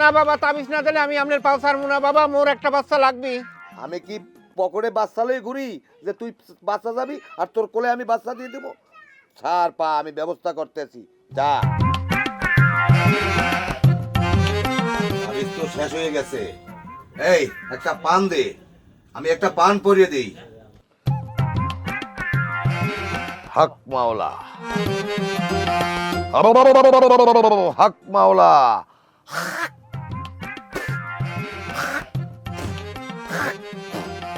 না বাবা, তাবিজ না দিলে আমি আপনার পাও ছাড়বো না বাবা, মোর একটা বাচ্চা লাগবে। আমি কি পকেটে বাচ্চা লই ঘুরি যে তুই বাচ্চা যাবি আর তোর কোলে আমি বাচ্চা দিয়ে দেবো? ছাড় পা, আমি ব্যবস্থা করতেছি, যা। তাবিজ তো শেষ হয়ে গেছে। এই একটা পান দে, আমি একটা পান পরিয়ে দিই। হক মাওলা, হক মাওলা।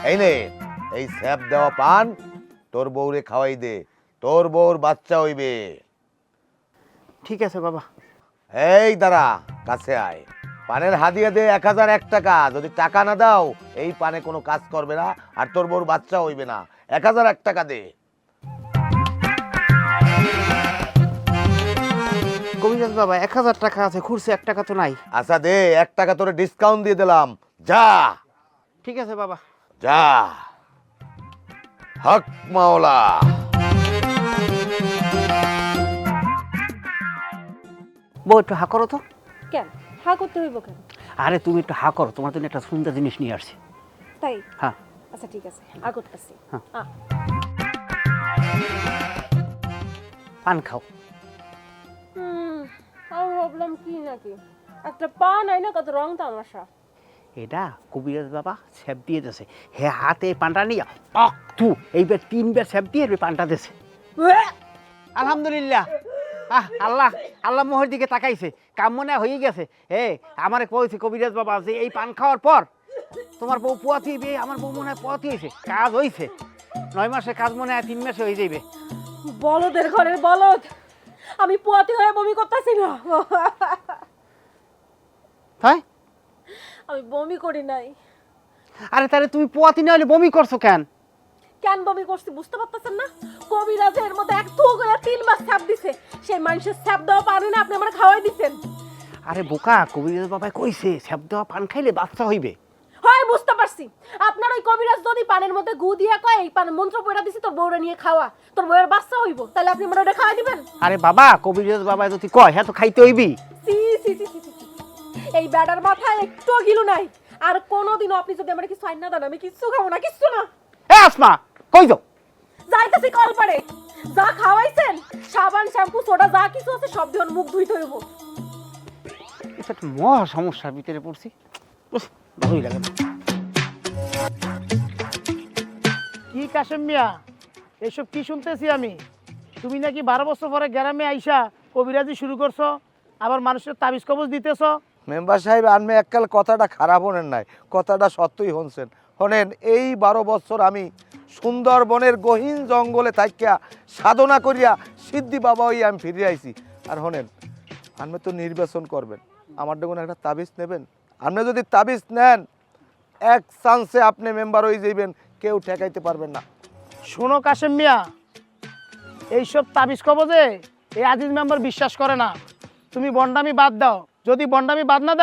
এই নে, এই স্যাপ দেওয়া পান তোর বউরে খাওয়াই দে, তোর বউর বাচ্চা হইবে। ঠিক আছে বাবা। এই দাঁড়া, কাছে আয়। পানের হাদিয়া দে 1001 টাকা। যদি টাকা না দাও এই পানে কোনো কাজ করবে না আর তোর বউর বাচ্চা হইবে না। 1001 টাকা দে। কবিরাজ বাবা 1000 টাকা আছে, খুরছে 1 টাকা তো নাই। আচ্ছা দে, 1 টাকা তোরে ডিসকাউন্ট দিয়ে দিলাম, যা। ঠিক আছে বাবা। যা। হক মাওলা। বউ একটু হা করো তো। কেন হা করতে হইব কেন? আরে তুমি একটু হা করো, তোমার জন্য একটা সুন্দর জিনিস নিয়ে আসছি। তাই? হ্যাঁ। আচ্ছা ঠিক আছে, আর করতেছি। হ্যাঁ। পান খাও। আর ভাবলাম কি নাকি একটা পা নাই না, কত রং তামাশা। এটা কবিরাজ বাবা স্যাপ দিয়ে দিয়েছে। হে হাতে পানটা নিয়ে তু এইবার 3বার স্যাপ দিয়ে পানটা দিয়েছে। আলহামদুলিল্লাহ। আল্লাহ আল্লাহ মোহর দিকে তাকাইছে, কাম মনে হয়ে গেছে। আমারে কইছে কবিরাজ বাবা যে এই পান খাওয়ার পর তোমার বউ পোয়াতি হইবে। আমার বউ মনে হয় পোয়াতি হয়েছে, কাজ হয়েছে। 9 মাসে কাজ মনে হয় 3 মাসে হয়ে যাইবে। বলদের ঘরের বলদ, আমি পোয়াতি হয়ে বমি করতেছি না। তাই? আমি বমি করি নাই। আরে তাহলে তুমি পোয়াতি না হলে বমি করছো কেন? কেন বমি করছি বুঝতে পারতেছেন না? কবিরাজের মধ্যে এক থুক হয়ে 3 মাস ছাপ দিছে, সেই মানুষের ছাপ দেওয়া পারে না, আপনি আমার খাওয়াই দিচ্ছেন। আরে বোকা, কবিরাজ বাবা কইছে স্যাপ দেওয়া পান খাইলে বাচ্চা হইবে। হয় বুঝতে পারছি, আপনার ওই কবিরাজ যদি পানের মধ্যে গু দিয়া কয় এই পান মন্ত্র পড়া দিছি তোর বউরে নিয়ে খাওয়া, তোর বউয়ের বাচ্চা হইব, তাহলে আপনি আমার ওটা খাওয়াই দিবেন? আরে বাবা, কবিরাজ বাবা যদি কয় হ্যাঁ তো খাইতে হইবি। সি সি সি সি সি। এই ব্যাটার মাথায় একটু গিলু নাই। আর কোনোদিনও আপনি যদি আমার কিছু আইন না দেন আমি কিচ্ছু খাবো না, কিচ্ছু না। এ আসমা, কই যাও? যাইতেছি কল পারে। যা খাওয়াইছেন সাবান শ্যাম্পু সোডা যা কিছু আছে সব দিয়ে মুখ ধুইতে হইব। এটা একটা মহা সমস্যার ভিতরে পড়ছি। ভালোই লাগে না। কি কাশেম মিয়া, এসব কি শুনতেছি আমি? তুমি নাকি 12 বছর পরে গ্রামে আইসা কবিরাজি শুরু করছো, আবার মানুষের তাবিজ কবজ দিতেছো। মেম্বার সাহেব, আমি এককাল কথাটা খারাপ হনেন নাই, কথাটা সত্যই হনছেন। হনেন, এই 12 বছর আমি সুন্দরবনের গহীন জঙ্গলে থাকিয়া সাধনা করিয়া সিদ্ধি বাবা হই আমি ফিরে আইছি। আর হনেন, আপনি তো নির্বাচন করবেন, আমার দেখুন একটা তাবিজ নেবেন। আপনি যদি তাবিজ নেন 1 চান্সে আপনি মেম্বার হয়ে যাইবেন, কেউ ঠেকাইতে পারবেন না। শোনো কাশেম মিয়া, এইসব তাবিজ কবজে এই আজিজ মেম্বার বিশ্বাস করে না। তুমি বন্ডামি বাদ দাও, যদি বন্ডামি বাদ না দাও